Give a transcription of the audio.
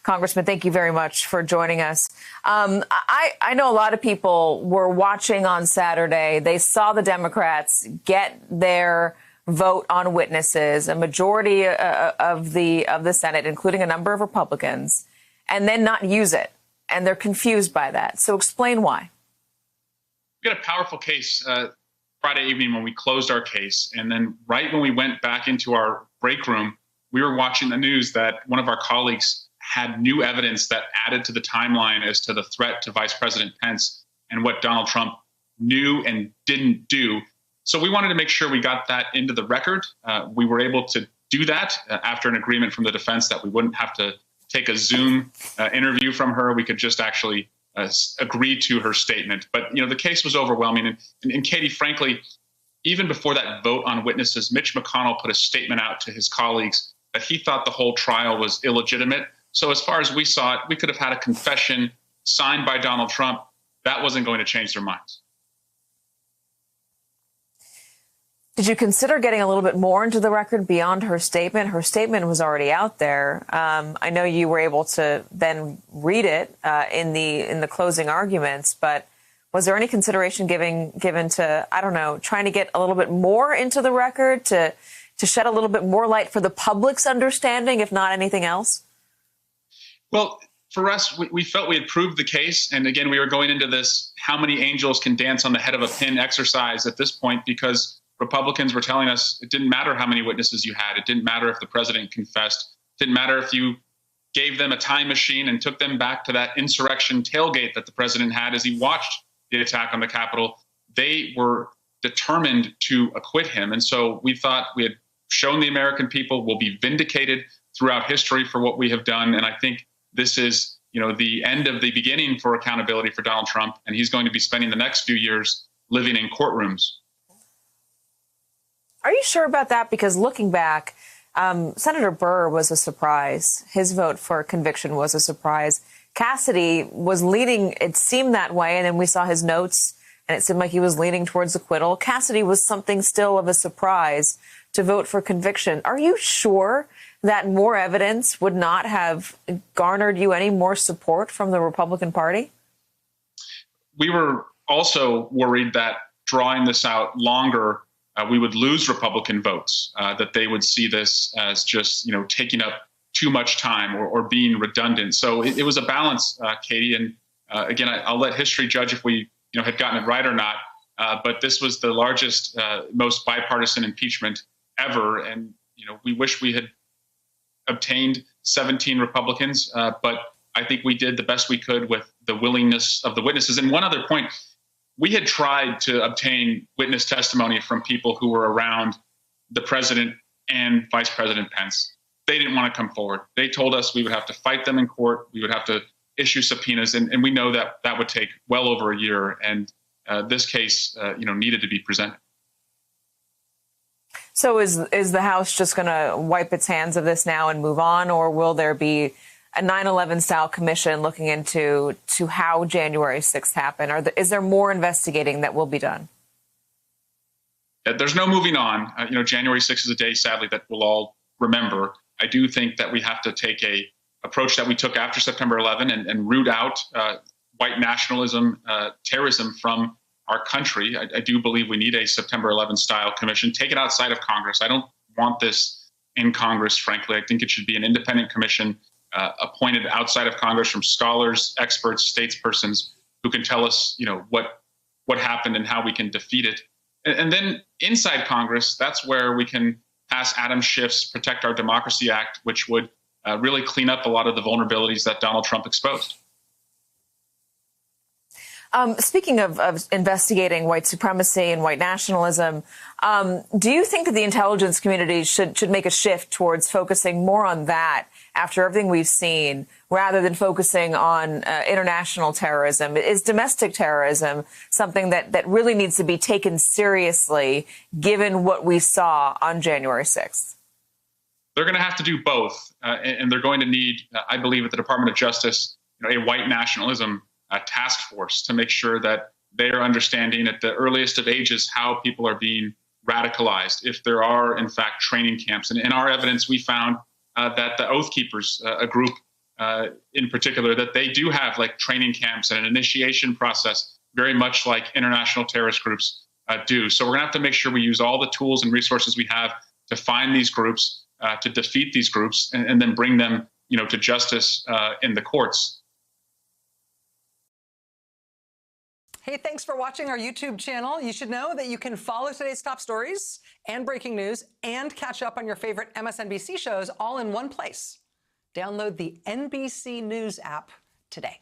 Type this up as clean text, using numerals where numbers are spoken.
Congressman, thank you very much for joining us. I know a lot of people were watching on Saturday. They saw the Democrats get their vote on witnesses, a majority of the Senate, including a number of Republicans, and then not use it. And they're confused by that. So explain why. We had a powerful case Friday evening when we closed our case. And then right when we went back into our break room, we were watching the news that one of our colleagues had new evidence that added to the timeline as to the threat to Vice President Pence and what Donald Trump knew and didn't do. So we wanted to make sure we got that into the record. We were able to do that after an agreement from the defense that we wouldn't have to take a Zoom interview from her. We could just actually agree to her statement. But, the case was overwhelming. And Katie, frankly, even before that vote on witnesses, Mitch McConnell put a statement out to his colleagues that he thought the whole trial was illegitimate. So as far as we saw it, we could have had a confession signed by Donald Trump. That wasn't going to change their minds. Did you consider getting a little bit more into the record beyond her statement? Her statement was already out there. I know you were able to then read it in the closing arguments, but was there any consideration given to, I don't know, trying to get a little bit more into the record to shed a little bit more light for the public's understanding, if not anything else? Well, for us, we felt we had proved the case. And again, we were going into this how many angels can dance on the head of a pin exercise at this point, because Republicans were telling us it didn't matter how many witnesses you had. It didn't matter if the president confessed. It didn't matter if you gave them a time machine and took them back to that insurrection tailgate that the president had as he watched the attack on the Capitol. They were determined to acquit him. And so we thought we had shown the American people we'll be vindicated throughout history for what we have done. And I think this is, the end of the beginning for accountability for Donald Trump. And he's going to be spending the next few years living in courtrooms. Are you sure about that? Because looking back, Senator Burr was a surprise. His vote for conviction was a surprise. Cassidy was leaning, it seemed that way, and then we saw his notes, and it seemed like he was leaning towards acquittal. Cassidy was something still of a surprise to vote for conviction. Are you sure that more evidence would not have garnered you any more support from the Republican Party? We were also worried that drawing this out longer, we would lose Republican votes, that they would see this as just, taking up too much time or being redundant. So it was a balance, Katie. And again, I'll let history judge if we, had gotten it right or not. But this was the largest, most bipartisan impeachment ever. And, we wish we had obtained 17 Republicans, but I think we did the best we could with the willingness of the witnesses. And one other point, we had tried to obtain witness testimony from people who were around the president and Vice President Pence. They didn't want to come forward. They told us we would have to fight them in court. We would have to issue subpoenas. And we know that that would take well over a year. And this case, needed to be presented. So is the House just going to wipe its hands of this now and move on? Or will there be a 9/11 style commission looking into how January 6th happened? Is there more investigating that will be done? There's no moving on. January 6th is a day, sadly, that we'll all remember. I do think that we have to take a approach that we took after September 11 and root out white nationalism, terrorism from our country. I do believe we need a September 11 style commission. Take it outside of Congress. I don't want this in Congress, frankly. I think it should be an independent commission appointed outside of Congress from scholars, experts, statespersons who can tell us, what happened and how we can defeat it. And then inside Congress, that's where we can pass Adam Schiff's Protect Our Democracy Act, which would really clean up a lot of the vulnerabilities that Donald Trump exposed. Speaking of investigating white supremacy and white nationalism, do you think that the intelligence community should make a shift towards focusing more on that after everything we've seen, rather than focusing on international terrorism? Is domestic terrorism something that really needs to be taken seriously, given what we saw on January 6th? They're going to have to do both, and they're going to need, I believe, at the Department of Justice, a white nationalism task force to make sure that they are understanding at the earliest of ages how people are being radicalized, if there are, in fact, training camps. And in our evidence, we found that the Oath Keepers, a group in particular, that they do have like training camps and an initiation process, very much like international terrorist groups do. So we're going to have to make sure we use all the tools and resources we have to find these groups, to defeat these groups, and then bring them, to justice in the courts. Hey, thanks for watching our YouTube channel. You should know that you can follow today's top stories and breaking news and catch up on your favorite MSNBC shows all in one place. Download the NBC News app today.